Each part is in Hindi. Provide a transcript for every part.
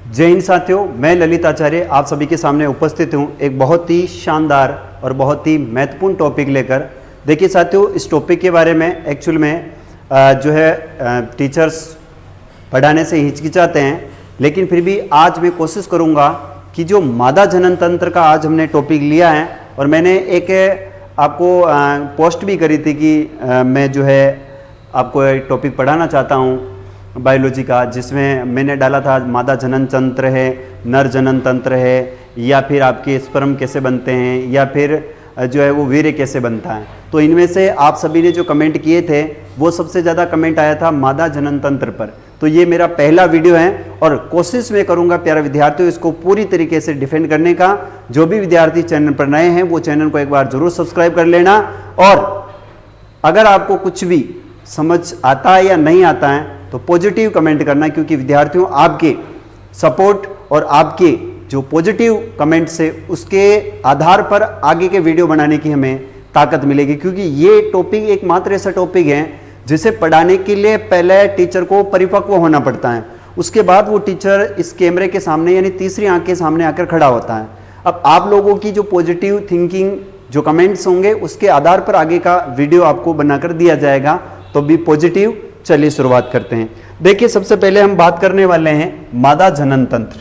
जय हिंद साथियों, मैं ललित आचार्य आप सभी के सामने उपस्थित हूँ एक बहुत ही शानदार और बहुत ही महत्वपूर्ण टॉपिक लेकर। देखिए साथियों, इस टॉपिक के बारे में एक्चुअल में जो है टीचर्स पढ़ाने से हिचकिचाते हैं, लेकिन फिर भी आज मैं कोशिश करूँगा कि जो मादा जनन तंत्र का आज हमने टॉपिक लिया है, और मैंने एक आपको पोस्ट भी करी थी कि मैं जो है आपको एक टॉपिक पढ़ाना चाहता हूँ बायोलॉजी का, जिसमें मैंने डाला था मादा जनन तंत्र है, नर जनन तंत्र है, या फिर आपके स्पर्म कैसे बनते हैं, या फिर जो है वो वीर्य कैसे बनता है। तो इनमें से आप सभी ने जो कमेंट किए थे वो सबसे ज़्यादा कमेंट आया था मादा जनन तंत्र पर। तो ये मेरा पहला वीडियो है और कोशिश मैं करूँगा प्यारे विद्यार्थियों इसको पूरी तरीके से डिफेंड करने का। जो भी विद्यार्थी चैनल पर नए हैं वो चैनल को एक बार जरूर सब्सक्राइब कर लेना, और अगर आपको कुछ भी समझ आता है या नहीं आता है तो पॉजिटिव कमेंट करना, क्योंकि विद्यार्थियों आपके सपोर्ट और आपके जो पॉजिटिव कमेंट से उसके आधार पर आगे के वीडियो बनाने की हमें ताकत मिलेगी। क्योंकि ये टॉपिक एकमात्र ऐसा टॉपिक है जिसे पढ़ाने के लिए पहले टीचर को परिपक्व होना पड़ता है, उसके बाद वो टीचर इस कैमरे के सामने यानी तीसरी आंख के सामने आकर खड़ा होता है। अब आप लोगों की जो पॉजिटिव थिंकिंग जो कमेंट्स होंगे उसके आधार पर आगे का वीडियो आपको बनाकर दिया जाएगा। तो भी पॉजिटिव। चलिए शुरुआत करते हैं। देखिए, सबसे पहले हम बात करने वाले हैं मादा जनन तंत्र।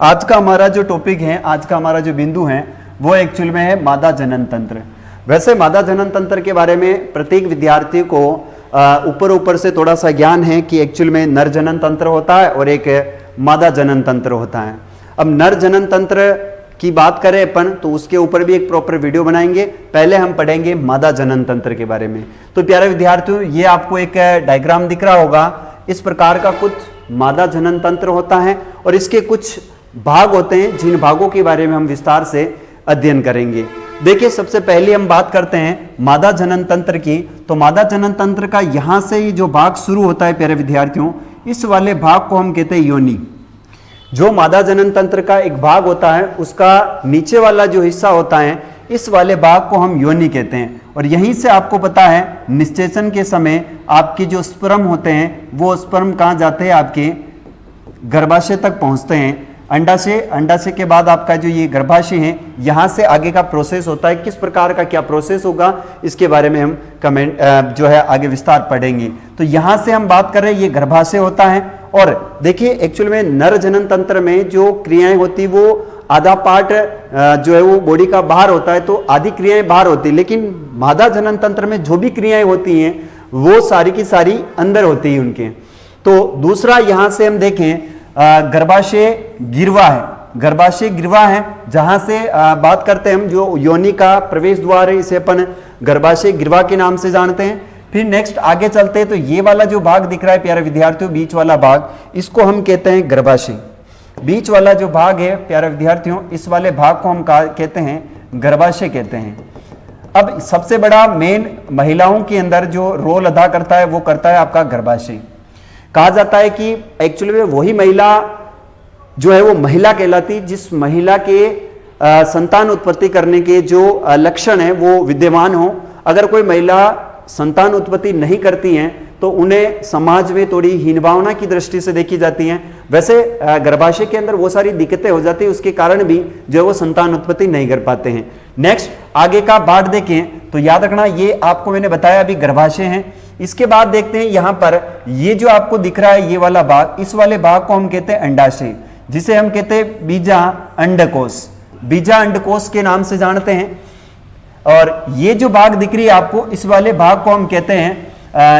आज का हमारा जो टॉपिक है, आज का हमारा जो बिंदु है वो एक्चुअल में है मादा जनन तंत्र। वैसे मादा जनन तंत्र के बारे में प्रत्येक विद्यार्थी को ऊपर से थोड़ा सा ज्ञान है कि एक्चुअल में नर जनन तंत्र होता है और एक मादा जनन तंत्र होता है। अब नर जनन तंत्र की बात करें अपन तो उसके ऊपर भी एक प्रॉपर वीडियो बनाएंगे। पहले हम पढ़ेंगे मादा जनन तंत्र के बारे में। तो प्यारे विद्यार्थियों, ये आपको एक डायग्राम दिख रहा होगा, इस प्रकार का कुछ मादा जनन तंत्र होता है और इसके कुछ भाग होते हैं जिन भागों के बारे में हम विस्तार से अध्ययन करेंगे। देखिए, सबसे पहले हम बात करते हैं मादा जनन तंत्र की। तो मादा जनन तंत्र का यहां से ही जो भाग शुरू होता है प्यारे विद्यार्थियों, इस वाले भाग को हम कहते हैं योनि। जो मादा जनन तंत्र का एक भाग होता है उसका नीचे वाला जो हिस्सा होता है इस वाले भाग को हम योनि कहते हैं। और यहीं से आपको पता है निषेचन के समय आपके जो स्पर्म होते हैं वो स्पर्म कहाँ जाते हैं, आपके गर्भाशय तक पहुंचते हैं। अंडाशय, अंडाशय के बाद आपका जो ये गर्भाशय है, यहाँ से आगे का प्रोसेस होता है। किस प्रकार का क्या प्रोसेस होगा इसके बारे में हम कमेंट जो है आगे विस्तार पढ़ेंगे। तो यहाँ से हम बात कर रहे हैं, ये गर्भाशय होता है। और देखिए, एक्चुअल में नर जनन तंत्र में जो क्रियाएं होती वो आधा पार्ट जो है वो बॉडी का बाहर होता है, तो आधी क्रियाएं बाहर होती है। लेकिन मादा जनन तंत्र में जो भी क्रियाएं होती हैं वो सारी की सारी अंदर होती है उनके। तो दूसरा यहाँ से हम देखें, गर्भाशय गिरवा है, गर्भाशय गिरवा है जहां से बात करते हैं हम, जो योनि का प्रवेश द्वार है इसे अपन गर्भाशय गिरवा के नाम से जानते हैं। फिर नेक्स्ट आगे चलते हैं तो ये वाला जो भाग दिख रहा है प्यारे विद्यार्थियों, बीच वाला भाग, इसको हम कहते हैं गर्भाशय। बीच वाला जो भाग है प्यारे विद्यार्थियों, इस वाले भाग को हम कहते हैं गर्भाशय कहते हैं। अब सबसे बड़ा मेन महिलाओं के अंदर जो रोल अदा करता है वो करता है आपका गर्भाशय। कहा जाता है कि एक्चुअली में वही महिला जो है वो महिला कहलाती, जिस महिला के संतान उत्पत्ति करने के जो लक्षण है वो विद्यमान हो। अगर कोई महिला संतान उत्पत्ति नहीं करती हैं तो उन्हें समाज में थोड़ी हीन भावना की दृष्टि से देखी जाती हैं। वैसे गर्भाशय के अंदर वो सारी दिक्कतें हो जाती है, उसके कारण भी जो है वो संतान उत्पत्ति नहीं कर पाते हैं। नेक्स्ट आगे का भाग देखें तो याद रखना, ये आपको मैंने बताया अभी गर्भाशय है। इसके बाद देखते हैं यहाँ पर ये जो आपको दिख रहा है ये वाला भाग, इस वाले भाग को हम कहते हैं अंडाशय, जिसे हम कहते हैं बीजा अंडकोश, बीजा अंडकोश के नाम से जानते हैं। और ये जो भाग दिख रही है आपको, इस वाले भाग को हम कहते हैं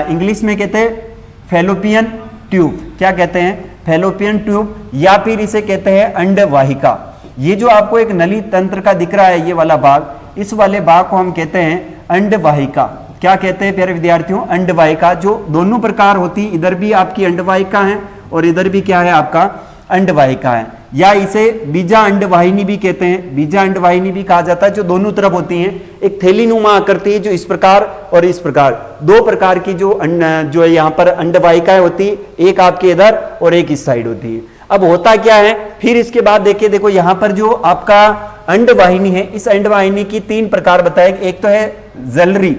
इंग्लिश में कहते हैं फैलोपियन ट्यूब। क्या कहते हैं? फैलोपियन ट्यूब, या फिर इसे कहते हैं अंडवाहिका। ये जो आपको एक नली तंत्र का दिख रहा है ये वाला भाग, इस वाले भाग को हम कहते हैं अंडवाहिका। क्या कहते हैं प्यारे विद्यार्थियों? अंडवाहिका। जो दोनों प्रकार होती, इधर भी आपकी अंडवाहिका है और इधर भी क्या है आपका अंडवाहिका है, या इसे बीजा अंडवाहिनी भी कहते हैं। बीजा अंडवाहिनी भी कहा जाता है, जो दोनों तरफ होती हैं। एक थैलीनुमा आकृति है जो इस प्रकार और इस प्रकार, दो प्रकार की जो है यहाँ पर अंडवाहिकाएं होती, एक आपके इधर और एक इस साइड होती है। अब होता क्या है, फिर इसके बाद देखिए, देखो यहाँ पर जो आपका अंडवाहिनी है, इस अंडवाहिनी की तीन प्रकार बताए। एक तो है जलरी,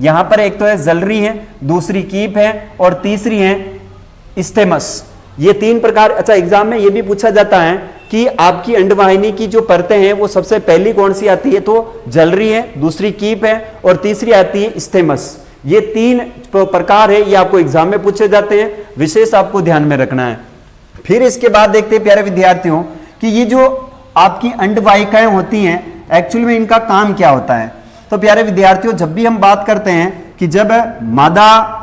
यहाँ पर एक तो है जलरी है, दूसरी कीप है और तीसरी है स्टेमस। ये 3 प्रकार। अच्छा, एग्जाम में ये भी पूछा जाता है कि आपकी अंडवाहिनी की जो परतें हैं वो सबसे पहली कौन सी आती है, तो जलरी है, दूसरी कीप है और तीसरी आती है स्टेमस। ये 3 प्रकार है, ये आपको एग्जाम में पूछे जाते हैं, विशेष आपको ध्यान में रखना है। फिर इसके बाद देखते हैं प्यारे विद्यार्थियों कि ये जो आपकी अंडवाहिकाएं होती हैं एक्चुअल में इनका काम क्या होता है। तो प्यारे विद्यार्थियों, जब भी हम बात करते हैं कि जब मादा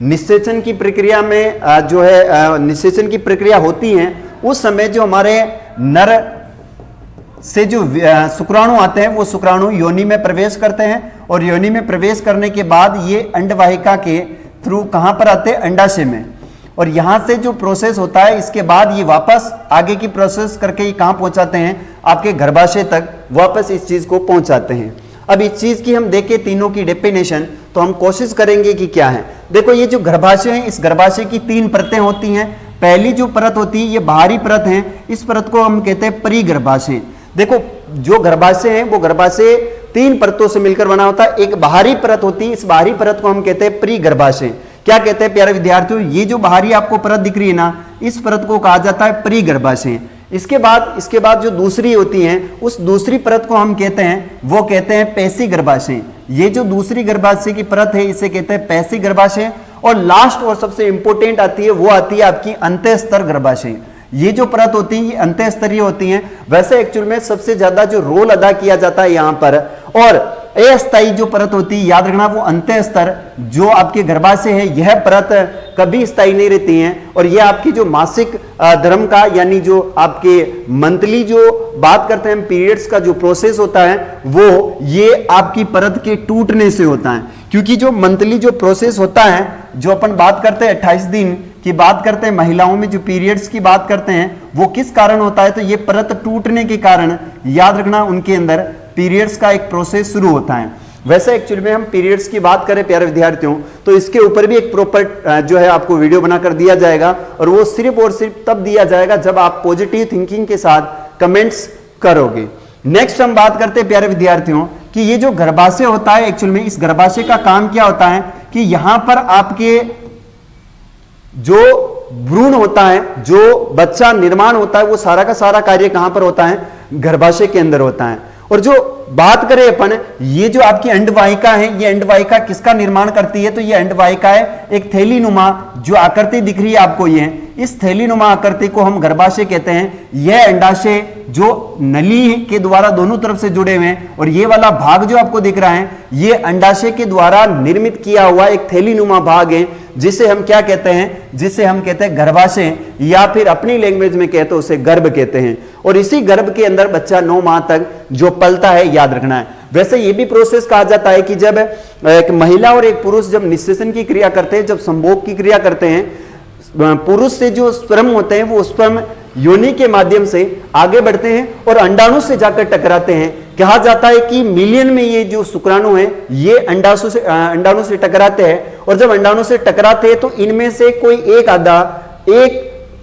निषेचन की प्रक्रिया में जो है निषेचन की प्रक्रिया होती है, उस समय जो हमारे नर से जो शुक्राणु आते हैं वो शुक्राणु योनि में प्रवेश करते हैं और योनि में प्रवेश करने के बाद ये अंडवाहिका के थ्रू कहां पर आते हैं, अंडाशय में, और यहां से जो प्रोसेस होता है इसके बाद ये वापस आगे की प्रोसेस करके ये कहां पहुंचाते हैं, आपके गर्भाशय तक वापस इस चीज को पहुंचाते हैं। अब इस चीज की हम देखें तीनों की डेफिनेशन, तो हम कोशिश करेंगे कि क्या है। देखो, ये जो गर्भाशय है, इस गर्भाशय की 3 परतें होती हैं। पहली जो परत होती है ये बाहरी परत है, इस परत को हम कहते हैं परिगर्भाशय। देखो, जो गर्भाशय है वो गर्भाशय 3 परतों से मिलकर बना होता है। एक बाहरी परत होती है, इस बाहरी परत को हम कहते हैं परिगर्भाशय। क्या कहते हैं प्यारे विद्यार्थियों, ये जो बाहरी आपको परत दिख रही है ना, इस परत को कहा जाता है परिगर्भाशय। इसके बाद जो दूसरी होती है, उस दूसरी परत को हम कहते हैं, वो कहते हैं पेशी गर्भाशय। ये जो दूसरी गर्भाशय की परत है इसे कहते हैं पेशी गर्भाशय। और लास्ट और सबसे इंपॉर्टेंट आती है, वो आती है आपकी अंतःस्तर गर्भाशय। ये जो परत होती है ये अंतःस्तरीय होती है। वैसे एक्चुअल में सबसे ज्यादा जो रोल अदा किया जाता है यहाँ पर, और अस्थायी जो परत होती है, याद रखना, वो अंतःस्तर जो आपके गर्भाशय है, यह परत कभी स्थायी नहीं रहती है। और यह आपकी जो मासिक धर्म का, यानी जो आपके मंथली जो बात करते हैं पीरियड्स का जो प्रोसेस होता है, वो ये आपकी परत के टूटने से होता है। क्योंकि जो मंथली जो प्रोसेस होता है, जो अपन बात करते हैं 28 दिन की बात करते हैं, महिलाओं में जो पीरियड्स की बात करते हैं, वो किस कारण होता है, तो ये परत टूटने के कारण, याद रखना, उनके अंदर पीरियड्स का एक प्रोसेस शुरू होता है। वैसे एक्चुअली में हम पीरियड्स की बात करें प्यारे विद्यार्थियों, तो इसके ऊपर भी एक प्रॉपर जो है आपको वीडियो बनाकर दिया जाएगा, और वो सिर्फ और सिर्फ तब दिया जाएगा जब आप पॉजिटिव थिंकिंग के साथ कमेंट्स करोगे। नेक्स्ट हम बात करते हैं प्यारे विद्यार्थियों कि ये जो गर्भाशय होता है, एक्चुअल में इस गर्भाशय का काम क्या होता है कि यहां पर आपके जो भ्रूण होता है, जो बच्चा निर्माण होता है, वो सारा का सारा कार्य कहां पर होता है, गर्भाशय के अंदर होता है। और जो बात करें अपन, ये जो आपकी अंडवाहिका है, ये अंडवाहिका किसका निर्माण करती है, तो ये अंडवाहिका है एक थैलीनुमा जो आकृति दिख रही है आपको, ये इस थैलीनुमा आकृति को हम गर्भाशय कहते हैं। यह अंडाशय जो नली के द्वारा दोनों तरफ से जुड़े हुए हैं, और ये वाला भाग जो आपको दिख रहा है, ये अंडाशय के द्वारा निर्मित किया हुआ एक थैलीनुमा भाग है, जिसे हम क्या कहते हैं, जिसे हम कहते हैं गर्भाशय, या फिर अपनी लैंग्वेज में कहते हैं उसे गर्भ कहते हैं। और इसी गर्भ के अंदर बच्चा 9 माह तक जो पलता है, याद रखना है। वैसे ये भी प्रोसेस कहा जाता है कि जब एक महिला और एक पुरुष जब निषेचन की क्रिया करते हैं, जब संभोग की क्रिया करते हैं, पुरुष से जो स्पर्म होते हैं वो स्पर्म योनि के माध्यम से आगे बढ़ते हैं और अंडाणु से जाकर टकराते हैं। कहा जाता है कि मिलियन में ये जो शुक्राणु है ये अंडाणु से टकराते हैं, और जब अंडाणु से टकराते हैं तो इनमें से कोई एक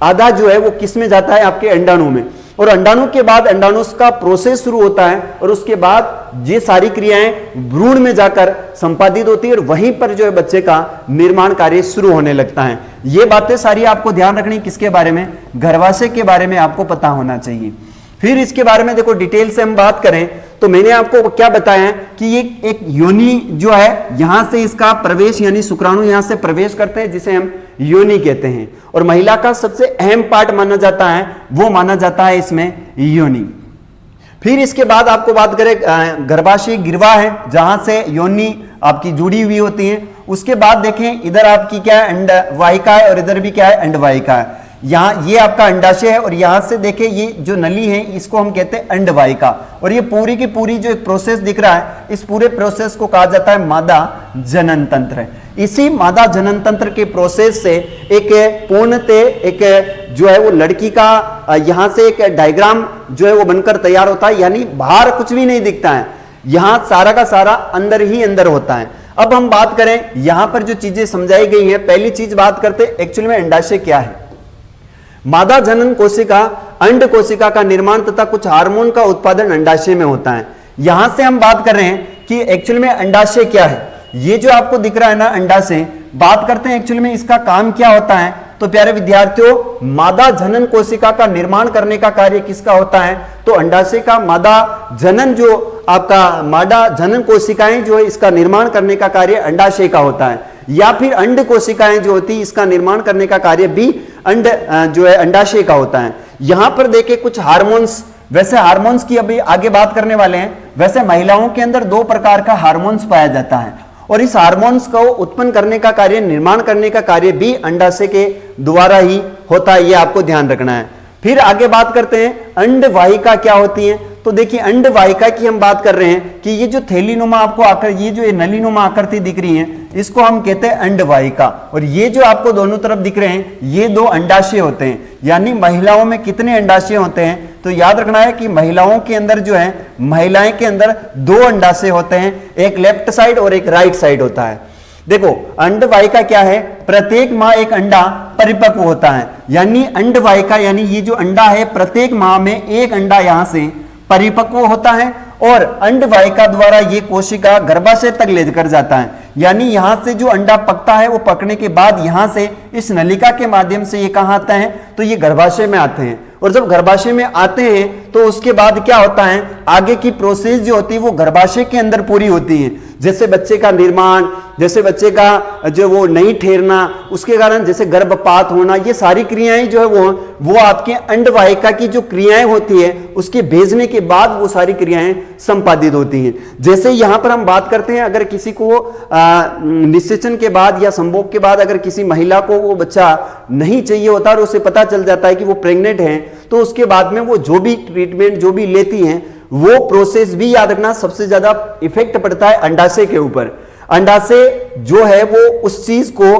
आधा जो है वो किस में जाता है, आपके अंडाणु में। और अंडाणु के बाद अंडाणु का प्रोसेस शुरू होता है, और उसके बाद ये सारी क्रियाएं भ्रूण में जाकर संपादित होती है, और वहीं पर जो है बच्चे का निर्माण कार्य शुरू होने लगता है। ये बातें सारी आपको ध्यान रखनी, किसके बारे में, गर्भाशय के बारे में आपको पता होना चाहिए। फिर इसके बारे में देखो डिटेल से हम बात करें तो मैंने आपको क्या बताया कि ये एक योनि जो है, यहां से इसका प्रवेश, यानी शुक्राणु यहां से प्रवेश करते हैं, जिसे हम योनि कहते हैं। और महिला का सबसे अहम पार्ट माना जाता है, वो माना जाता है इसमें योनि। फिर इसके बाद आपको बात करें, गर्भाशय गिरवा है जहां से योनि आपकी जुड़ी हुई होती है। उसके बाद देखें इधर आपकी क्या है, अंडवाहिका है, और इधर भी क्या है, अंडवाहिका है। यहाँ ये आपका अंडाशय है, और यहां से देखें ये जो नली है इसको हम कहते हैं अंडवाहिका। और ये पूरी की पूरी जो एक प्रोसेस दिख रहा है, इस पूरे प्रोसेस को कहा जाता है मादा जनन तंत्र। इसी मादा जनन तंत्र के प्रोसेस से एक पूर्णतः एक जो है वो लड़की का यहां से एक डायग्राम जो है वो बनकर तैयार होता है, यानी बाहर कुछ भी नहीं दिखता है, यहां सारा का सारा अंदर ही अंदर होता है। अब हम बात करें यहां पर जो चीजें समझाई गई हैं, पहली चीज बात करते हैं एक्चुअल में अंडाशय क्या है। मादा जनन कोशिका अंड कोशिका का निर्माण तथा कुछ हार्मोन का उत्पादन अंडाशय में होता है। यहां से हम बात कर रहे हैं कि एक्चुअल में अंडाशय क्या है। ये जो आपको दिख रहा है ना अंडाशय, बात करते हैं एक्चुअल में इसका काम क्या होता है। तो तो प्यारे विद्यार्थियों, मादा जनन कोशिका का निर्माण करने का कार्य किसका होता है? तो अंडाशय का मादा जनन, जो आपका मादा जनन कोशिकाएं जो है, इसका निर्माण करने का कार्य अंडाशय का होता है। या फिर अंड कोशिकाएं जो होती है, इसका निर्माण करने का कार्य भी अंड जो है अंडाशय का होता है। यहां पर देखें कुछ हार्मोन्स, वैसे हार्मोन्स की अभी आगे बात करने वाले हैं। वैसे महिलाओं के अंदर 2 प्रकार का हार्मोन्स पाया जाता है और इस हार्मोन्स को उत्पन्न करने का कार्य, निर्माण करने का कार्य भी अंडाशय के द्वारा ही होता है, ये आपको ध्यान रखना है। फिर आगे बात करते हैं अंडवाहिका क्या होती है। तो देखिए अंडवाहिका की हम बात कर रहे हैं कि ये जो थैलीनुमा आपको आकर, ये जो नलीनुमा आकृति दिख रही है, इसको हम कहते हैं अंडवाहिका। और ये जो आपको दोनों तरफ दिख रहे हैं, ये 2 अंडाशय होते हैं। यानी महिलाओं में कितने अंडाशय होते हैं? तो याद रखना है कि महिलाओं के अंदर जो है, महिलाएं के अंदर 2 अंडाशय होते हैं, एक लेफ्ट साइड और एक राइट साइड होता है। देखो अंडवाहिका क्या है? प्रत्येक माह एक अंडा परिपक्व होता है। यानी अंडवाहिका यानी ये जो अंडा है, प्रत्येक माह में एक अंडा यहां से परिपक्व होता है और अंडवाहिका द्वारा ये कोशिका गर्भाशय तक लेकर जाता है। यानी यहां से जो अंडा पकता है, वो पकने के बाद यहां से इस नलिका के माध्यम से ये कहां आता है? तो ये गर्भाशय में आते हैं। और जब गर्भाशय में आते हैं तो उसके बाद क्या होता है? आगे की प्रोसेस जो होती है वो गर्भाशय के अंदर पूरी होती है। जैसे बच्चे का निर्माण, जैसे बच्चे का जो वो नहीं ठहरना, उसके कारण जैसे गर्भपात होना, ये सारी क्रियाएं जो है वो आपके अंडवाहिका की जो क्रियाएं होती है, उसके भेजने के बाद वो सारी क्रियाएं संपादित होती हैं। जैसे यहां पर हम बात करते हैं, अगर किसी को निषेचन के बाद या संभोग के बाद अगर किसी महिला को वो बच्चा नहीं चाहिए होता और उसे पता चल जाता है कि वो प्रेग्नेंट है, तो उसके बाद में वो जो भी ट्रीटमेंट जो भी लेती हैं, वो प्रोसेस भी याद रखना सबसे ज्यादा इफेक्ट पड़ता है अंडाशय के ऊपर। अंडाशय जो है वो उस चीज को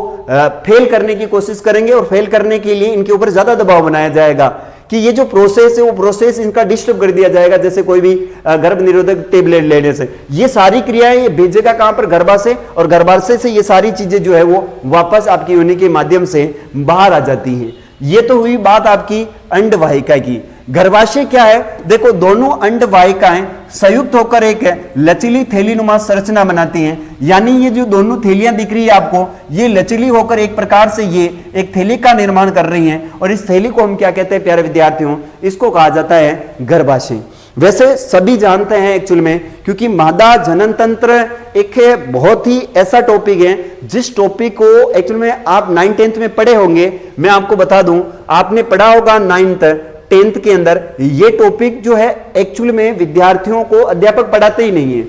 फेल करने की कोशिश करेंगे और फेल करने के लिए इनके ऊपर ज्यादा दबाव बनाया जाएगा कि ये जो प्रोसेस है वो प्रोसेस इनका डिस्टर्ब कर दिया जाएगा। जैसे कोई भी गर्भ निरोधक टेबलेट लेने से ये सारी क्रियाएं ये भेजेगा कहां पर? गर्भाशय। और गर्भाशय से ये सारी चीजें जो है वो वापस आपकी योनि के माध्यम से बाहर आ जाती हैं। ये तो हुई बात आपकी अंडवाहिका की। गर्भाशय क्या है? देखो दोनों अंडवाहिकाएं संयुक्त होकर एक लचीली थैलीनुमा संरचना बनाती हैं। यानी ये जो दोनों थैलियां दिख रही है आपको, ये लचीली होकर एक प्रकार से ये एक थैली का निर्माण कर रही हैं। और इस थैली को हम क्या कहते हैं प्यारे विद्यार्थियों? इसको कहा जाता है गर्भाशय। वैसे सभी जानते हैं एक्चुअल में, क्योंकि मादा जनन तंत्र एक बहुत ही ऐसा टॉपिक है जिस टॉपिक को एक्चुअल में आप 9th-10th में पढ़े होंगे। मैं आपको बता दूं, आपने पढ़ा होगा 9th-10th के अंदर, ये टॉपिक जो है एक्चुअल में विद्यार्थियों को अध्यापक पढ़ाते ही नहीं है।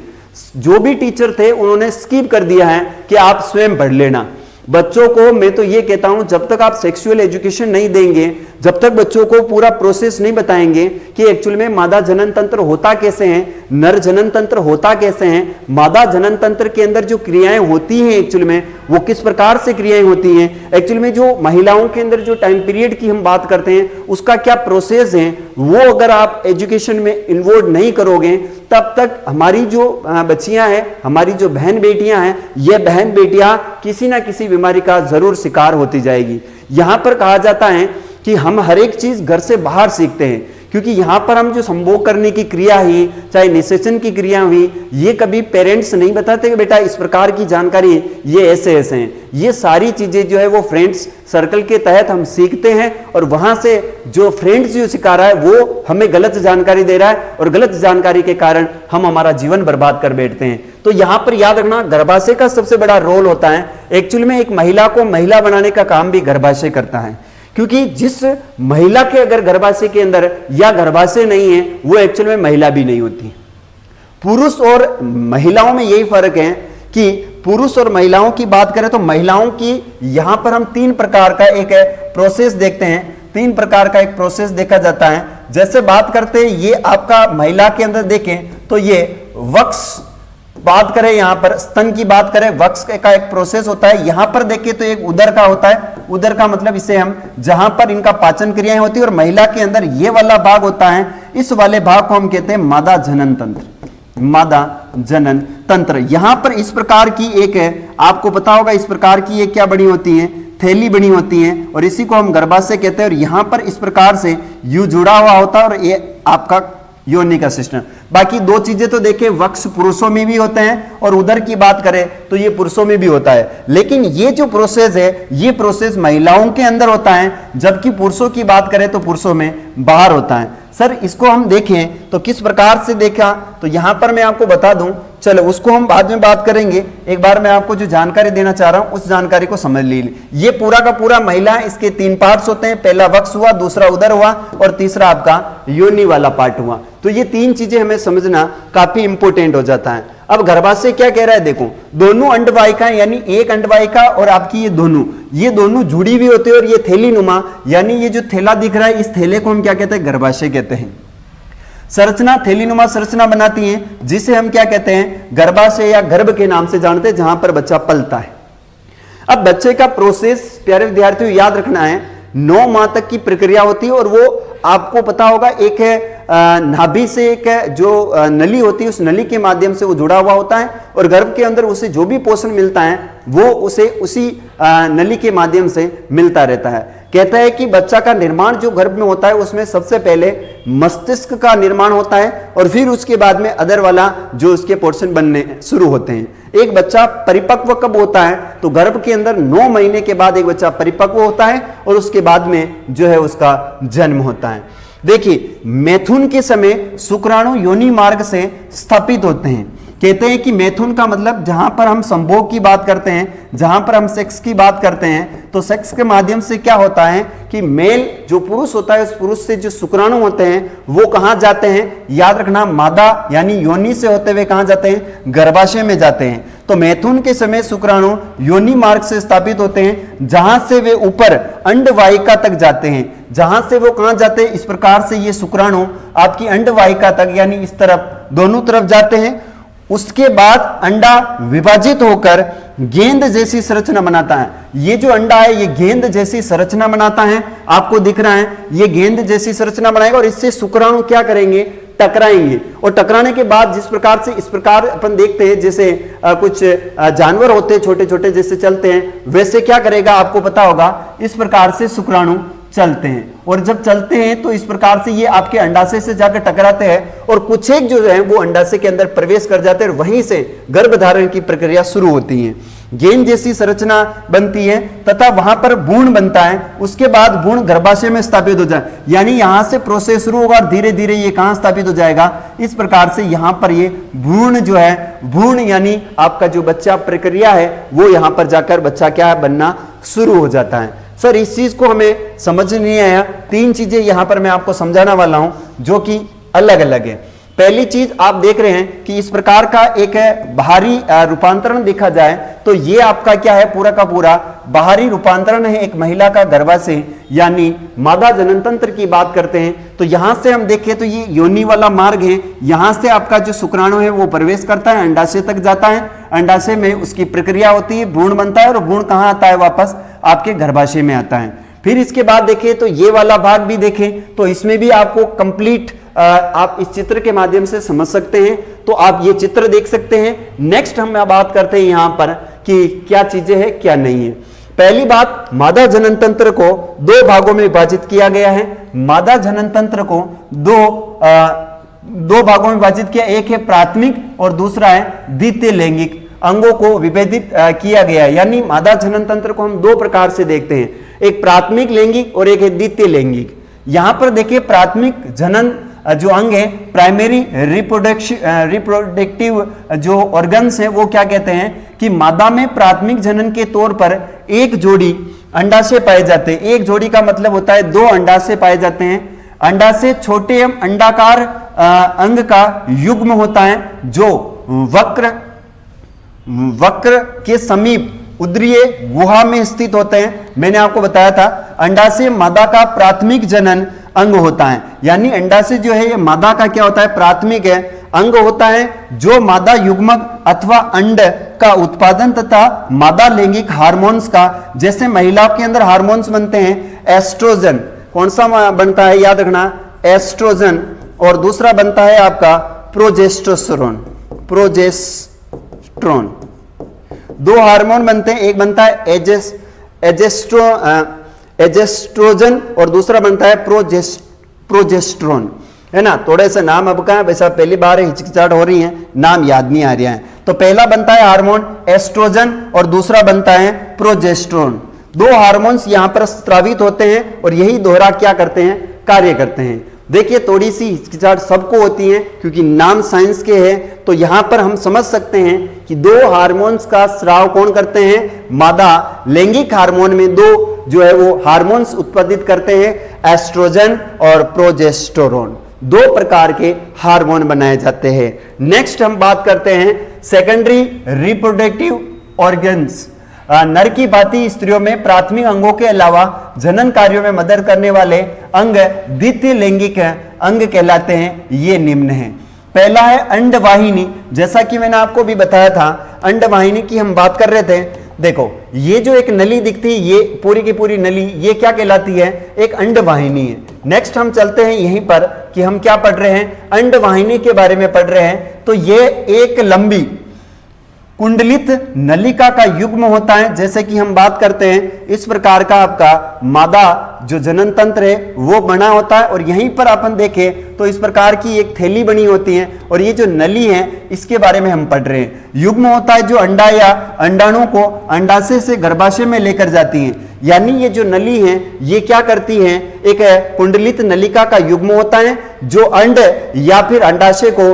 जो भी टीचर थे उन्होंने स्किप कर दिया है कि आप स्वयं पढ़ लेना। बच्चों को मैं तो ये कहता हूं, जब तक आप सेक्सुअल एजुकेशन नहीं देंगे, जब तक बच्चों को पूरा प्रोसेस नहीं बताएंगे कि एक्चुअल में मादा जनन तंत्र होता कैसे है, नर जनन तंत्र होता कैसे है, मादा जनन तंत्र के अंदर जो क्रियाएं होती हैं एक्चुअल में वो किस प्रकार से क्रियाएं होती हैं, एक्चुअल में जो महिलाओं के अंदर जो टाइम पीरियड की हम बात करते हैं उसका क्या प्रोसेस है, वो अगर आप एजुकेशन में इन्वॉल्व नहीं करोगे तब तक हमारी जो बच्चियां हैं, हमारी जो बहन बेटियां हैं, ये बहन बेटियां किसी ना किसी बीमारी का जरूर शिकार होती जाएगी। यहां पर कहा जाता है कि हम हर एक चीज घर से बाहर सीखते हैं, क्योंकि यहां पर हम जो संभोग करने की क्रिया हुई, चाहे निषेचन की क्रिया हुई, ये कभी पेरेंट्स नहीं बताते कि बेटा इस प्रकार की जानकारी ये ऐसे ऐसे हैं। ये सारी चीजें जो है वो फ्रेंड्स सर्कल के तहत हम सीखते हैं और वहां से जो फ्रेंड्स जो सिखा रहा है वो हमें गलत जानकारी दे रहा है और गलत जानकारी के कारण हम हमारा जीवन बर्बाद कर बैठते हैं। तो यहां पर याद रखना, गर्भाशय का सबसे बड़ा रोल होता है। एक्चुअल में एक महिला को महिला बनाने का काम भी गर्भाशय करता है, क्योंकि जिस महिला के अगर गर्भाशय के अंदर या गर्भाशय नहीं है वो एक्चुअल में महिला भी नहीं होती। पुरुष और महिलाओं में यही फर्क है कि पुरुष और महिलाओं की बात करें तो महिलाओं की यहां पर हम 3 प्रकार का एक प्रोसेस देखते हैं। 3 प्रकार का एक प्रोसेस देखा जाता है। जैसे बात करते हैं ये आपका महिला के अंदर देखें तो ये वक्स, बात करें यहां पर स्तन की बात करें, वक्स का एक प्रोसेस होता है। यहां पर देखिए तो एक उदर का होता है। उदर का मतलब इसे हम जहां पर इनका पाचन क्रियाएं होती है, और महिला के अंदर ये वाला भाग होता है, इस वाले भाग को हम कहते हैं मादा जनन तंत्र। मादा जनन तंत्र यहां पर इस प्रकार की एक है, आपको पता होगा इस प्रकार की एक क्या बनी होती है, थैली बनी होती है, और इसी को हम गर्भाशय कहते हैं। और यहां पर इस प्रकार से यू जुड़ा हुआ होता है और ये आपका योनि का सिस्टम। बाकी दो चीजें तो देखिए, वक्ष पुरुषों में भी होते हैं और उदर की बात करें तो ये पुरुषों में भी होता है, लेकिन ये जो प्रोसेस है ये प्रोसेस महिलाओं के अंदर होता है, जबकि पुरुषों की बात करें तो पुरुषों में बाहर होता है। सर इसको हम देखें तो किस प्रकार से देखा, तो यहां पर मैं आपको बता दूं, चलो उसको हम बाद में बात करेंगे। एक बार मैं आपको जो जानकारी देना चाह रहा हूं उस जानकारी को समझ लीजिए। ये पूरा का पूरा महिला, इसके 3 पार्ट्स होते हैं, पहला वक्ष हुआ, दूसरा उदर हुआ और तीसरा आपका योनि वाला पार्ट हुआ। तो ये 3 चीजें हमें समझना काफी इंपॉर्टेंट हो जाता है। अब गर्भाशय क्या कह रहा है, देखो दोनों अंडवाहिका यानी एक अंडवाहिका और आपकी ये दोनों जुड़ी हुई होती है और ये थैली नुमा, यानी ये जो थैला दिख रहा है इस थैले को हम क्या कहते हैं, गर्भाशय कहते हैं। संरचना थैलीनुमा संरचना बनाती है, जिसे हम क्या कहते हैं, गर्भाशय या गर्भ के नाम से जानते हैं, जहां पर बच्चा पलता है। अब बच्चे का प्रोसेस प्यारे विद्यार्थियों याद रखना है, 9 माह तक की प्रक्रिया होती है और वो आपको पता होगा एक नाभि से एक जो नली होती है उस नली के माध्यम से वो जुड़ा हुआ होता है और गर्भ के अंदर उसे जो भी पोषण मिलता है वो उसे उसी नली के माध्यम से मिलता रहता है। कहता है कि बच्चा का निर्माण जो गर्भ में होता है उसमें सबसे पहले मस्तिष्क का निर्माण होता है और फिर उसके बाद में अदर वाला जो उसके पोर्शन बनने शुरू होते हैं। एक बच्चा परिपक्व कब होता है, तो गर्भ के अंदर 9 महीने के बाद एक बच्चा परिपक्व होता है और उसके बाद में जो है उसका जन्म होता है। देखिए मैथुन के समय शुक्राणु योनि मार्ग से स्थापित होते हैं। कहते हैं कि मैथुन का मतलब जहां पर हम संभोग की बात करते हैं, जहां पर हम सेक्स की बात करते हैं, तो सेक्स के माध्यम से क्या होता है कि मेल जो पुरुष होता है उस पुरुष से जो शुक्राणु होते हैं वो कहां जाते हैं, याद रखना मादा यानी योनि से होते हुए कहां जाते हैं, गर्भाशय में जाते हैं। तो मैथुन के समय शुक्राणु योनि मार्ग से स्थापित होते हैं, जहां से वे ऊपर अंडवाहिका तक जाते हैं। जहां से वो कहां जाते हैं, इस प्रकार से ये शुक्राणु आपकी अंडवाहिका तक यानी इस तरफ दोनों तरफ जाते हैं। उसके बाद अंडा विभाजित होकर गेंद जैसी संरचना बनाता है। ये जो अंडा है ये गेंद जैसी संरचना बनाता है, आपको दिख रहा है ये गेंद जैसी संरचना बनाएगा और इससे शुक्राणु क्या करेंगे, टकराएंगे। और टकराने के बाद जिस प्रकार से इस प्रकार अपन देखते हैं जैसे कुछ जानवर होते हैं छोटे छोटे जैसे चलते हैं, वैसे क्या करेगा आपको पता होगा, इस प्रकार से शुक्राणु चलते हैं और जब चलते हैं तो इस प्रकार से ये आपके अंडाशय से जाकर टकराते हैं और कुछ एक जो है वो अंडाशय के अंदर प्रवेश कर जाते हैं और वहीं से गर्भधारण की प्रक्रिया शुरू होती है। गेंद जैसी संरचना बनती है तथा वहां पर भ्रूण बनता है। उसके बाद भ्रूण गर्भाशय में स्थापित हो जाए, यानी यहां से प्रोसेस शुरू होगा और धीरे धीरे ये कहां स्थापित हो जाएगा, इस प्रकार से यहां पर ये भ्रूण जो है, भ्रूण यानी आपका जो बच्चा प्रक्रिया है वो यहां पर जाकर बच्चा क्या बनना शुरू हो जाता है। सर इस चीज को हमें समझ नहीं आया, 3 चीजें यहां पर मैं आपको समझाने वाला हूं जो कि अलग अलग है। पहली चीज आप देख रहे हैं कि इस प्रकार का एक बाहरी रूपांतरण देखा जाए तो ये आपका क्या है, पूरा का पूरा बाहरी रूपांतरण है एक महिला का गर्भाशय यानी मादा जनन तंत्र की बात करते हैं। तो यहां से हम देखें तो ये योनि वाला मार्ग है, यहां से आपका जो शुक्राणु है वो प्रवेश करता है, अंडाशय तक जाता है, अंडाशय में उसकी प्रक्रिया होती है, भ्रूण बनता है और भ्रूण कहां आता है, वापस आपके गर्भाशय में आता है। फिर इसके बाद देखें तो ये वाला भाग भी देखें तो इसमें भी आपको कंप्लीट आप इस चित्र के माध्यम से समझ सकते हैं। तो आप ये चित्र देख सकते हैं। नेक्स्ट हम बात करते हैं यहां पर कि क्या चीजें हैं क्या नहीं है। पहली बात, मादा जनन तंत्र को 2 भागों में विभाजित किया गया है। मादा जनन तंत्र को दो भागों में विभाजित किया, एक है प्राथमिक और दूसरा है द्वितीय लैंगिक अंगों को विभेदित किया गया है। यानी मादा जनन तंत्र को हम 2 प्रकार से देखते हैं, एक प्राथमिक लैंगिक और एक है द्वितीय लैंगिक। यहां पर देखिए प्राथमिक जनन जो अंग है, प्राइमरी रिप्रोडक्टिव जो ऑर्गन्स है वो क्या कहते हैं कि मादा में प्राथमिक जनन के तौर पर एक जोड़ी अंडाशय पाए जाते हैं। एक जोड़ी का मतलब होता है 2 अंडाशय पाए जाते हैं। अंडाशय छोटे एवं अंडाकार अंग का युग्म होता है जो वक्र के समीप उदरीय गुहा में स्थित होते हैं। मैंने आपको बताया था अंडाशय मादा का प्राथमिक जनन अंग होता है, यानी अंडाशय जो है ये मादा का क्या होता है, प्राथमिक है, अंग होता है जो मादा युग्मक अथवा अंड का उत्पादन तथा मादा लैंगिक हार्मोन्स का, जैसे महिलाओं के अंदर हार्मोन्स बनते हैं, एस्ट्रोजन कौन सा बनता है, याद रखना एस्ट्रोजन, और दूसरा बनता है आपका प्रोजेस्टेरोन। 2 हार्मोन बनते हैं, एक बनता है एजेस्ट्रोजन और दूसरा बनता है प्रोजेस्टेरोन। है ना, थोड़े से नाम अब का वैसा पहली बार हिचकिचाहट हो रही है, नाम याद नहीं आ रहा है। तो पहला बनता है हार्मोन एस्ट्रोजन और दूसरा बनता है प्रोजेस्टेरोन। दो हार्मोन्स यहां पर स्रावित होते हैं और यही दोहरा क्या करते हैं, कार्य करते हैं। देखिए थोड़ी सी हिचकिचाहट सबको होती है क्योंकि नाम साइंस के हैं, तो यहां पर हम समझ सकते हैं कि दो हार्मोन्स का स्राव कौन करते हैं, मादा लैंगिक हार्मोन में दो जो है वो हार्मोन्स उत्पादित करते हैं, एस्ट्रोजन और प्रोजेस्टेरोन। दो प्रकार के हार्मोन बनाए जाते हैं। नेक्स्ट हम बात करते हैं सेकेंडरी रिप्रोडक्टिव ऑर्गन्स। नर की भांति स्त्रियों में प्राथमिक अंगों के अलावा जनन कार्यों में मदद करने वाले अंग द्वितीय लैंगिक अंग कहलाते हैं। ये निम्न हैं। पहला है अंडवाहिनी। जैसा कि मैंने आपको भी बताया था, अंडवाहिनी की हम बात कर रहे थे। देखो ये जो एक नली दिखती है, ये पूरी की पूरी नली, ये क्या कहलाती है, एक अंडवाहिनी है। नेक्स्ट हम चलते हैं यहीं पर कि हम क्या पढ़ रहे हैं, अंडवाहिनी के बारे में पढ़ रहे हैं। तो ये एक लंबी कुंडलित नलिका का युग्म होता है। जैसे कि हम बात करते हैं इस प्रकार का आपका मादा जो जनन तंत्र है वो बना होता है और यहीं पर अपन देखें तो इस प्रकार की एक थैली बनी होती है और ये जो नली है इसके बारे में हम पढ़ रहे हैं। युग्म होता है जो अंडा या अंडाणु को अंडाशय से गर्भाशय में लेकर जाती है। यानी ये जो नली है ये क्या करती है, एक कुंडलित नलिका का युग्म होता है जो अंड या फिर अंडाशय को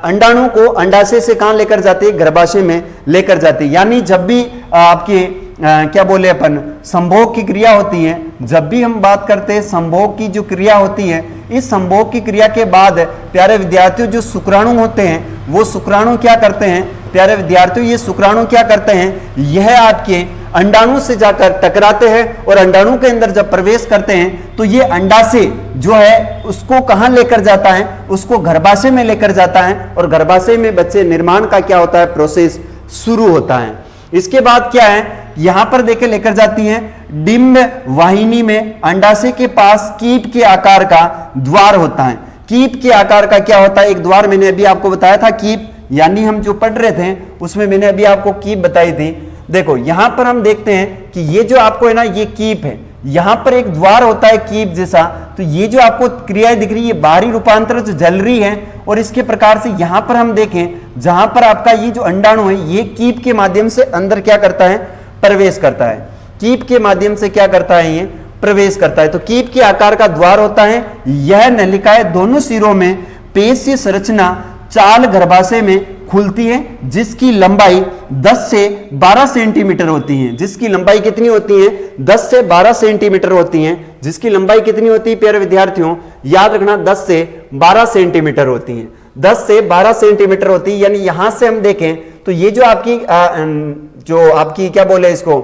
अंडाणु को अंडाशय से कहां लेकर जाती है, गर्भाशय में लेकर जाती है। यानी जब भी आपकी क्या बोले अपन संभोग की क्रिया होती है, जब भी हम बात करते हैं संभोग की जो क्रिया होती है, इस संभोग की क्रिया के बाद प्यारे विद्यार्थियों जो शुक्राणु होते हैं वो शुक्राणु क्या करते हैं, प्यारे विद्यार्थियों ये शुक्राणु क्या करते हैं, यह आपके अंडाणु से जाकर टकराते हैं और अंडाणु के अंदर जब प्रवेश करते हैं तो ये अंडाशय जो है उसको कहां लेकर जाता है, उसको गर्भाशय में लेकर जाता है और गर्भाशय में बच्चे निर्माण का क्या होता है, प्रोसेस शुरू होता है। इसके बाद क्या है, यहां पर देखे लेकर जाती है डिंब वाहिनी में अंडाशय के पास कीप के आकार का द्वार होता है। कीप के आकार का क्या होता है, एक द्वार, मैंने अभी आपको बताया था कीप, यानी हम जो पढ़ रहे थे उसमें मैंने अभी आपको कीप बताई थी। देखो यहां पर हम देखते हैं कि ये जो आपको है ना ये कीप है, यहां पर एक द्वार होता है कीप जैसा। तो ये जो आपको क्रियाएं दिख रही है बाहरी रूपांतर जो जल रही है और इसके प्रकार से यहां पर हम देखें जहां पर आपका ये जो अंडाणु है ये कीप के माध्यम से अंदर क्या करता है, प्रवेश करता है। कीप के माध्यम से क्या करता है, ये प्रवेश करता है। तो कीप के आकार का द्वार होता है। यह नलिकाएं दोनों सिरों में पेशीय संरचना चाल गर्भाशय में खुलती है जिसकी लंबाई 10 से 12 सेंटीमीटर होती है। जिसकी लंबाई कितनी होती है, 10 से 12 सेंटीमीटर होती है। जिसकी लंबाई कितनी होती है प्यारे विद्यार्थियों, याद रखना 10 से 12 सेंटीमीटर होती है। 10 से 12 सेंटीमीटर होती है। यानी यहां से हम देखें तो ये जो आपकी क्या बोले इसको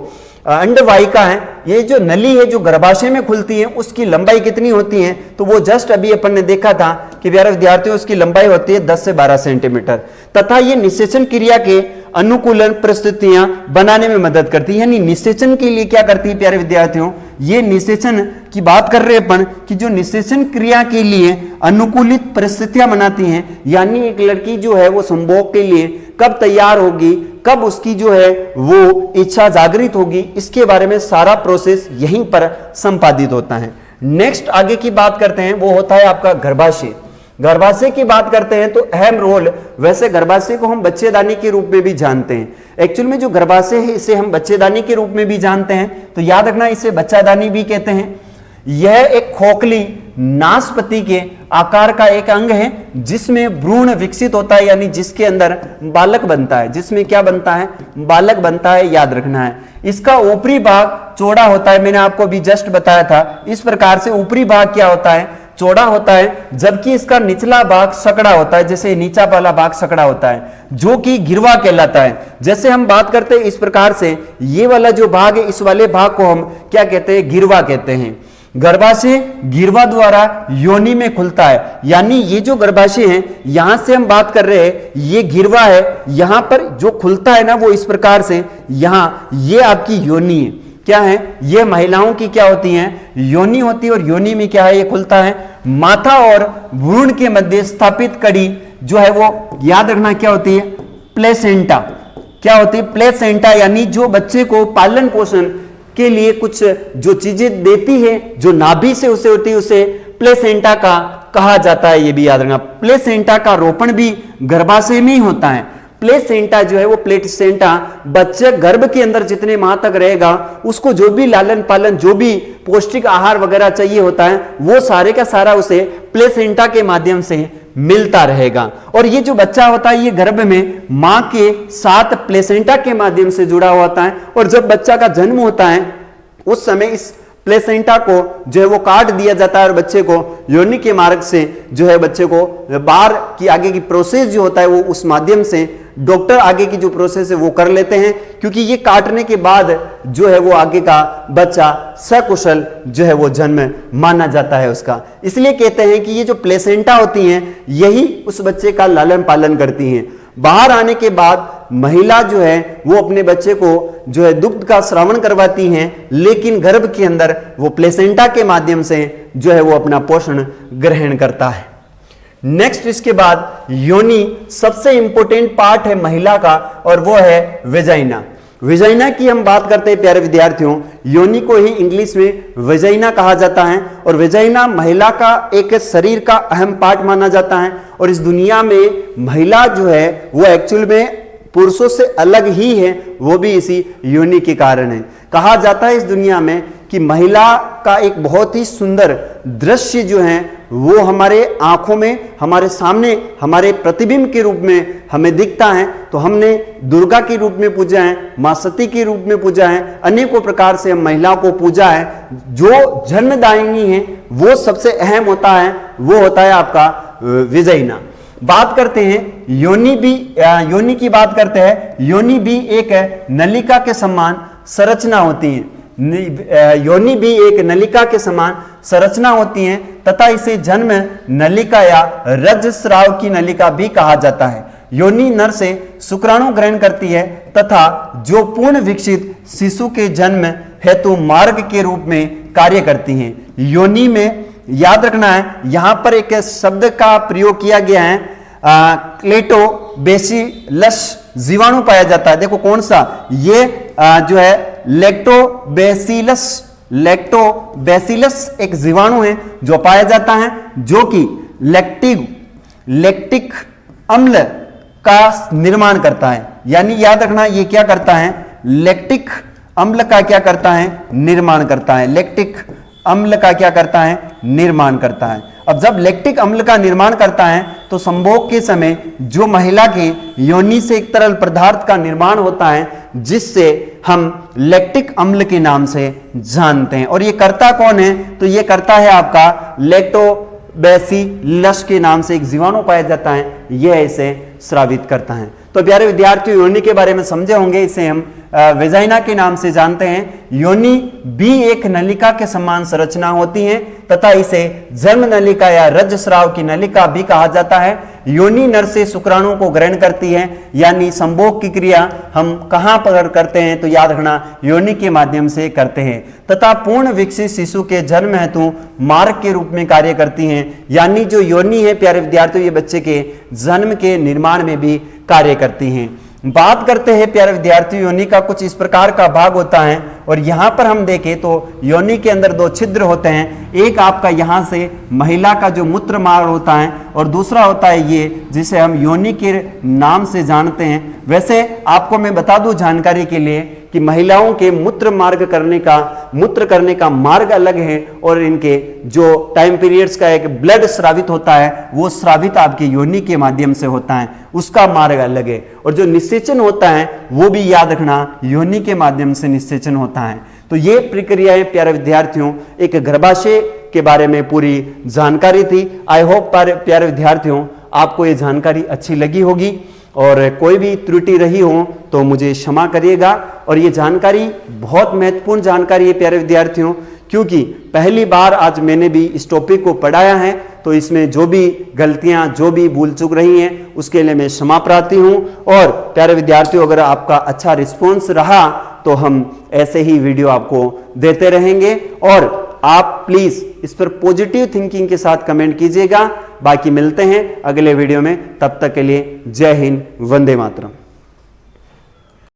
अंडवाहिका है, ये जो नली है जो गर्भाशय में खुलती है उसकी लंबाई कितनी होती है, तो वो जस्ट अभी अपन ने देखा था कि प्यारे विद्यार्थियों उसकी लंबाई होती है 10 से 12 सेंटीमीटर। तथा ये निषेचन क्रिया के अनुकूलन परिस्थितियां बनाने में मदद करती है। यानी निषेचन के लिए क्या करती है प्यारे विद्यार्थियों, ये निषेचन की बात कर रहे हैं अपन कि जो निषेचन क्रिया के लिए अनुकूलित परिस्थितियां बनाती हैं। यानी एक लड़की जो है वो संभोग के लिए कब तैयार होगी, कब उसकी जो है वो इच्छा जागृत होगी, इसके बारे में सारा प्रोसेस यहीं पर संपादित होता है। नेक्स्ट आगे की बात करते हैं, वो होता है आपका गर्भाशय। गर्भाशय की बात करते हैं तो अहम रोल, वैसे गर्भाशय को हम बच्चेदानी के रूप में भी जानते हैं। एक्चुअल में जो गर्भाशय है इसे हम बच्चेदानी के रूप में भी जानते हैं, तो याद रखना इसे बच्चादानी भी कहते हैं। यह एक खोखली नासपति के आकार का एक अंग है जिसमें भ्रूण विकसित होता है, यानी जिसके अंदर बालक बनता है। जिसमें क्या बनता है, बालक बनता है, याद रखना है। इसका ऊपरी भाग चौड़ा होता है, मैंने आपको अभी जस्ट बताया था। इस प्रकार से ऊपरी भाग क्या होता है, चौड़ा होता है, जबकि इसका निचला भाग सकड़ा होता है। जैसे नीचा वाला भाग सकड़ा होता है जो कि गिरवा कहलाता है। जैसे हम बात करते हैं इस प्रकार से, ये वाला जो भाग है इस वाले भाग को हम क्या कहते हैं, गिरवा कहते हैं। गर्भाशय गिरवा द्वारा योनि में खुलता है। यानी ये जो गर्भाशय है यहां से हम बात कर रहे हैं, ये गिरवा है, यहां पर जो खुलता है ना वो इस प्रकार से, यहां ये आपकी योनि है। क्या है, ये महिलाओं की क्या होती है, योनि होती है। और योनि में क्या है, ये खुलता है। माथा और भ्रूण के मध्य स्थापित कड़ी जो है वो याद रखना क्या होती है, प्लेसेंटा। क्या होती है, प्लेसेंटा। यानी जो बच्चे को पालन पोषण के लिए कुछ जो चीजें देती है, जो नाभि से उसे होती है, उसे प्लेसेंटा का कहा जाता है, ये भी याद रखना। प्लेसेंटा का रोपण भी गर्भाशय में ही होता है। प्लेसेंटा जो है वो प्लेसेंटा बच्चे गर्भ के अंदर जितने माह तक रहेगा उसको जो भी लालन पालन, जो भी पौष्टिक आहार वगैरह चाहिए होता है, वो सारे का सारा उसे प्लेसेंटा के माध्यम से मिलता रहेगा। और ये जो बच्चा होता है ये गर्भ में मां के साथ प्लेसेंटा के माध्यम से जुड़ा हुआ होता है। और जब बच्चा का जन्म होता है उस समय इस प्लेसेंटा को जो है वो काट दिया जाता है और बच्चे को योनि के मार्ग से जो है बच्चे को बाहर की आगे की प्रोसेस जो होता है वो उस माध्यम से डॉक्टर आगे की जो प्रोसेस है वो कर लेते हैं, क्योंकि ये काटने के बाद जो है वो आगे का बच्चा सकुशल जो है वो जन्म माना जाता है उसका। इसलिए कहते हैं कि ये जो प्लेसेंटा होती हैं यही उस बच्चे का लालन पालन करती हैं। बाहर आने के बाद महिला जो है वो अपने बच्चे को जो है दुग्ध का श्रावण करवाती हैं, लेकिन गर्भ के अंदर वो प्लेसेंटा के माध्यम से जो है वो अपना पोषण ग्रहण करता है। नेक्स्ट इसके बाद योनि सबसे इंपॉर्टेंट पार्ट है महिला का और वो है वेजाइना। वेजाइना की हम बात करते हैं प्यारे विद्यार्थियों, योनि को ही इंग्लिश में वेजाइना कहा जाता है। और वेजाइना महिला का एक शरीर का अहम पार्ट माना जाता है। और इस दुनिया में महिला जो है वो एक्चुअल में पुरुषों से अलग ही है, वो भी इसी योनि के कारण है। कहा जाता है इस दुनिया में कि महिला का एक बहुत ही सुंदर दृश्य जो है वो हमारे आंखों में, हमारे सामने, हमारे प्रतिबिंब के रूप में हमें दिखता है। तो हमने दुर्गा के रूप में पूजा है, मां सती के रूप में पूजा है, अनेकों प्रकार से हम महिलाओं को पूजा है। जो जन्मदायिनी है वो सबसे अहम होता है, वो होता है आपका वेजाइना। बात करते हैं योनि की बात करते हैं। योनि भी एक नलिका के समान संरचना होती है। योनि भी एक नलिका के समान संरचना होती है तथा इसे जन्म नलिका या रजस्राव की नलिका भी कहा जाता है। योनि नर से शुक्राणु ग्रहण करती है तथा जो पूर्ण विकसित शिशु के जन्म हेतु मार्ग के रूप में कार्य करती हैं। योनि में याद रखना है, यहां पर एक शब्द का प्रयोग किया गया है, क्लेटोबैसिलस जीवाणु पाया जाता है। देखो कौन सा, ये जो है लैक्टोबैसिलस एक जीवाणु है जो पाया जाता है, जो कि लैक्टिक अम्ल का निर्माण करता है। यानी याद रखना ये क्या करता है, लैक्टिक अम्ल का क्या करता है, निर्माण करता है। लैक्टिक अम्ल का क्या करता है, निर्माण करता है। अब जब लैक्टिक अम्ल का निर्माण करता है तो संभोग के समय जो महिला के योनि से एक तरल पदार्थ का निर्माण होता है जिससे हम लैक्टिक अम्ल के नाम से जानते हैं। और ये करता कौन है, तो ये करता है आपका लैक्टोबैसिलस के नाम से एक जीवाणु पाया जाता है, यह इसे स्रावित करता है। तो प्यारे विद्यार्थियों योनि के बारे में समझे होंगे, इसे हम वेजाइना के नाम से जानते हैं। योनि भी एक नलिका के समान संरचना होती है तथा इसे जन्म नलिका या रजस्राव की नलिका भी कहा जाता है। योनि नर से शुक्राणु को ग्रहण करती है, यानी संभोग की क्रिया हम कहां पर करते हैं, तो याद रखना योनि के माध्यम से करते हैं तथा पूर्ण विकसित शिशु के जन्म हेतु मार्ग के रूप में कार्य करती हैं। यानी जो योनि है प्यारे विद्यार्थियों, ये बच्चे के जन्म के निर्माण में भी कार्य करती हैं। बात करते हैं प्यारे विद्यार्थियों, योनि का कुछ इस प्रकार का भाग होता है और यहां पर हम देखें तो योनि के अंदर दो छिद्र होते हैं। एक आपका यहां से महिला का जो मूत्र मार्ग होता है और दूसरा होता है ये जिसे हम योनि के नाम से जानते हैं। वैसे आपको मैं बता दूं जानकारी के लिए कि महिलाओं के मूत्र करने का मार्ग अलग है और इनके जो टाइम पीरियड्स का एक ब्लड स्रावित होता है वो स्रावित आपके योनि के माध्यम से होता है, उसका मार्ग अलग है। और जो निषेचन होता है वो भी याद रखना योनि के माध्यम से निषेचन होता है। तो ये प्रक्रियाएं प्यारे विद्यार्थियों एक गर्भाशय के बारे में पूरी जानकारी थी। आई होप प्यारे विद्यार्थियों आपको ये जानकारी अच्छी लगी होगी और कोई भी त्रुटि रही हो तो मुझे क्षमा करिएगा। और ये जानकारी बहुत महत्वपूर्ण जानकारी है प्यारे विद्यार्थियों, क्योंकि पहली बार आज मैंने भी इस टॉपिक को पढ़ाया है, तो इसमें जो भी गलतियां, जो भी भूल चूक रही हैं उसके लिए मैं क्षमा प्रार्थी हूं। और प्यारे विद्यार्थियों अगर आपका अच्छा रिस्पॉन्स रहा तो हम ऐसे ही वीडियो आपको देते रहेंगे और आप प्लीज इस पर पॉजिटिव थिंकिंग के साथ कमेंट कीजिएगा। बाकी मिलते हैं अगले वीडियो में, तब तक के लिए जय हिंद, वंदे मातरम।